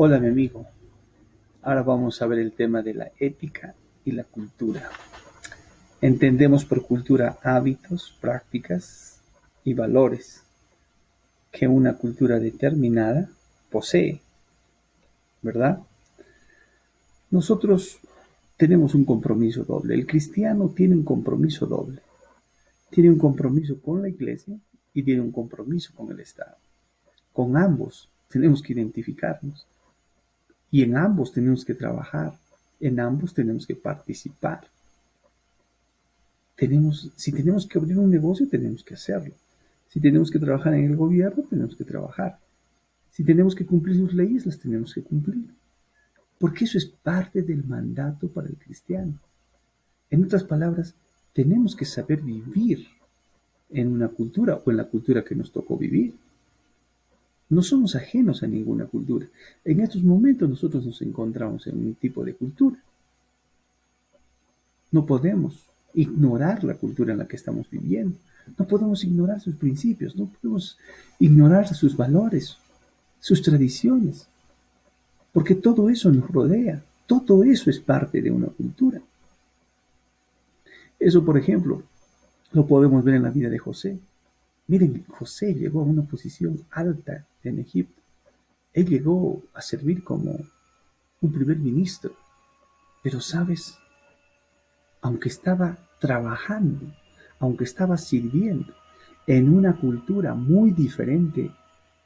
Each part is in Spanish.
Hola, mi amigo. Ahora vamos a ver el tema de la ética y la cultura. Entendemos por cultura hábitos, prácticas y valores que una cultura determinada posee, ¿verdad? Nosotros tenemos un compromiso doble. El cristiano tiene un compromiso doble. Tiene un compromiso con la iglesia y tiene un compromiso con el Estado. Con ambos tenemos que identificarnos y en ambos tenemos que trabajar, en ambos tenemos que participar. Si tenemos que abrir un negocio, tenemos que hacerlo. Si tenemos que trabajar en el gobierno, tenemos que trabajar. Si tenemos que cumplir sus leyes, las tenemos que cumplir. Porque eso es parte del mandato para el cristiano. En otras palabras, tenemos que saber vivir en una cultura o en la cultura que nos tocó vivir. No somos ajenos a ninguna cultura. En estos momentos nosotros nos encontramos en un tipo de cultura. No podemos ignorar la cultura en la que estamos viviendo. No podemos ignorar sus principios, no podemos ignorar sus valores, sus tradiciones, porque todo eso nos rodea, todo eso es parte de una cultura. Eso, por ejemplo, lo podemos ver en la vida de José. Miren, José llegó a una posición alta en Egipto. Él llegó a servir como un primer ministro, pero sabes, aunque estaba trabajando, aunque estaba sirviendo en una cultura muy diferente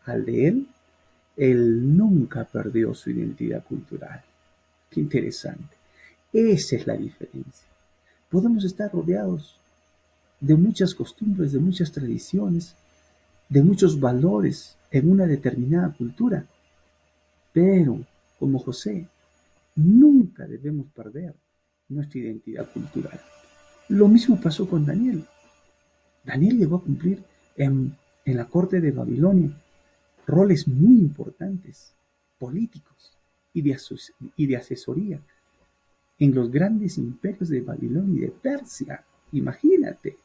al de él nunca perdió su identidad cultural. Qué interesante. Esa es la diferencia. Podemos estar rodeados de muchas costumbres, de muchas tradiciones, de muchos valores en una determinada cultura, pero como José, nunca debemos perder nuestra identidad cultural. Lo mismo pasó con Daniel. Daniel llegó a cumplir en la corte de Babilonia roles muy importantes, políticos y de asesoría en los grandes imperios de Babilonia y de Persia. Imagínate.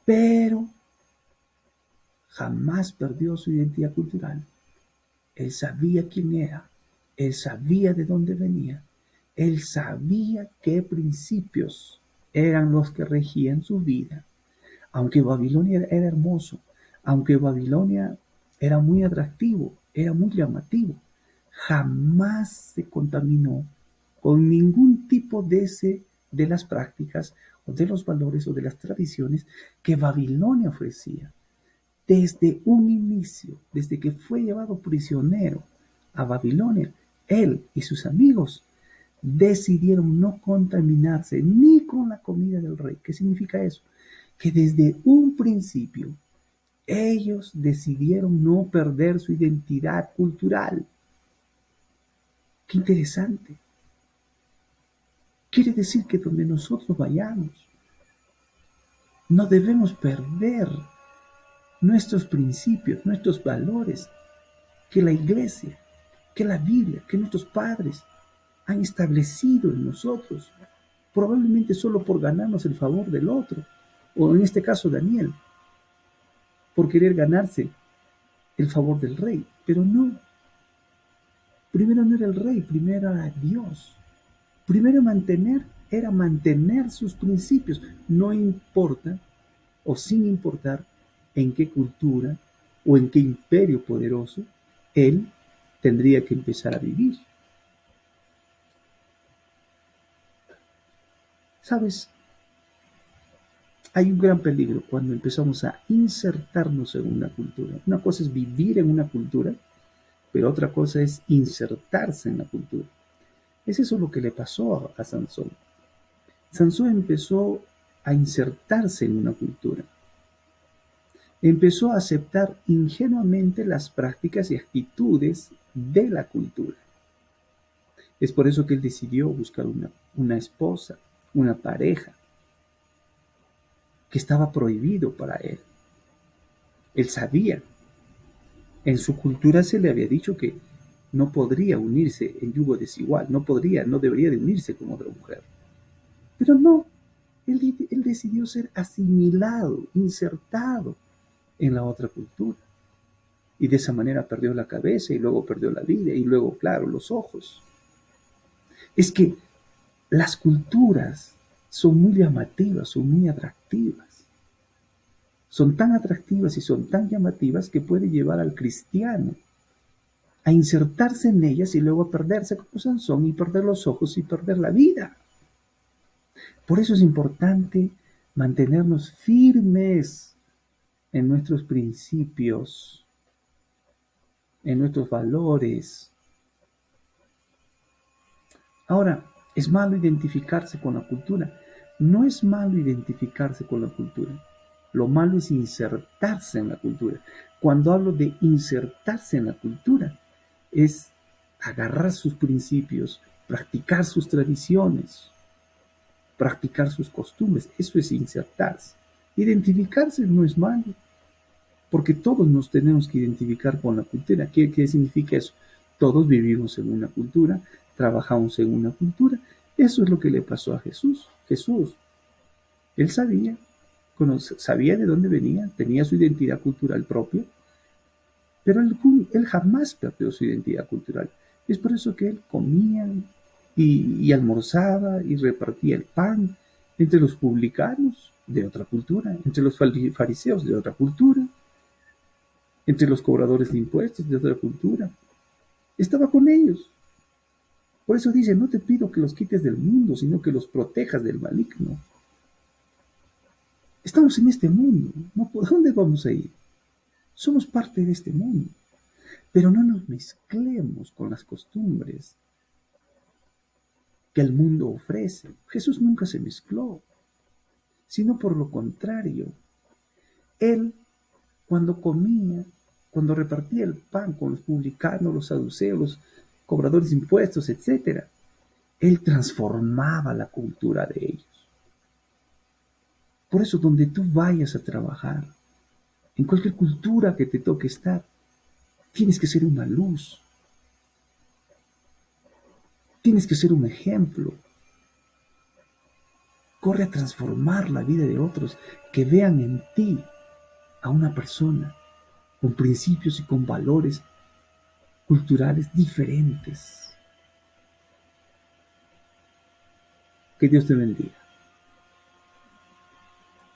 Pero jamás perdió su identidad cultural. Él sabía quién era, él sabía de dónde venía, él sabía qué principios eran los que regían su vida. Aunque Babilonia era hermoso, aunque Babilonia era muy atractivo, era muy llamativo, jamás se contaminó con ningún tipo de las prácticas o de los valores o de las tradiciones que Babilonia ofrecía. Desde un inicio, desde que fue llevado prisionero a Babilonia, él y sus amigos decidieron no contaminarse ni con la comida del rey. ¿Qué significa eso? Que desde un principio ellos decidieron no perder su identidad cultural. Qué interesante. Quiere decir que donde nosotros vayamos, no debemos perder nuestros principios, nuestros valores, que la iglesia, que la Biblia, que nuestros padres han establecido en nosotros, probablemente solo por ganarnos el favor del otro, o en este caso Daniel, por querer ganarse el favor del rey, pero no. Primero no era el rey, primero era Dios. Primero era mantener sus principios, no importa o sin importar en qué cultura o en qué imperio poderoso él tendría que empezar a vivir. ¿Sabes? Hay un gran peligro cuando empezamos a insertarnos en una cultura. Una cosa es vivir en una cultura, pero otra cosa es insertarse en la cultura. Es eso lo que le pasó a Sansón. Sansón empezó a insertarse en una cultura. Empezó a aceptar ingenuamente las prácticas y actitudes de la cultura. Es por eso que él decidió buscar una esposa, una pareja, que estaba prohibido para él. Él sabía. En su cultura se le había dicho que no podría unirse en yugo desigual, no debería de unirse con otra mujer. Pero no, él decidió ser asimilado, insertado en la otra cultura. y de esa manera perdió la cabeza y luego perdió la vida y luego, claro, los ojos. Es que las culturas son muy llamativas, son muy atractivas. Son tan atractivas y son tan llamativas que puede llevar al cristiano a insertarse en ellas y luego a perderse como Sansón y perder los ojos y perder la vida. Por eso es importante mantenernos firmes en nuestros principios, en nuestros valores. Ahora, ¿es malo identificarse con la cultura? No es malo identificarse con la cultura. Lo malo es insertarse en la cultura. Cuando hablo de insertarse en la cultura, es agarrar sus principios, practicar sus tradiciones, practicar sus costumbres. Eso es insertarse. Identificarse no es malo, porque todos nos tenemos que identificar con la cultura. ¿Qué significa eso? Todos vivimos en una cultura, trabajamos en una cultura. Eso es lo que le pasó a Jesús. Jesús, él sabía de dónde venía, tenía su identidad cultural propia, pero él jamás perdió su identidad cultural. Es por eso que él comía y almorzaba y repartía el pan entre los publicanos de otra cultura, entre los fariseos de otra cultura, entre los cobradores de impuestos de otra cultura. Estaba con ellos. Por eso dice, no te pido que los quites del mundo, sino que los protejas del maligno. Estamos en este mundo, ¿no? ¿Por dónde vamos a ir? Somos parte de este mundo, pero no nos mezclemos con las costumbres que el mundo ofrece. Jesús nunca se mezcló, sino por lo contrario. Él, cuando comía, cuando repartía el pan con los publicanos, los saduceos, los cobradores de impuestos, etc., él transformaba la cultura de ellos. Por eso, donde tú vayas a trabajar, en cualquier cultura que te toque estar, tienes que ser una luz. Tienes que ser un ejemplo. Corre a transformar la vida de otros, que vean en ti a una persona con principios y con valores culturales diferentes. Que Dios te bendiga.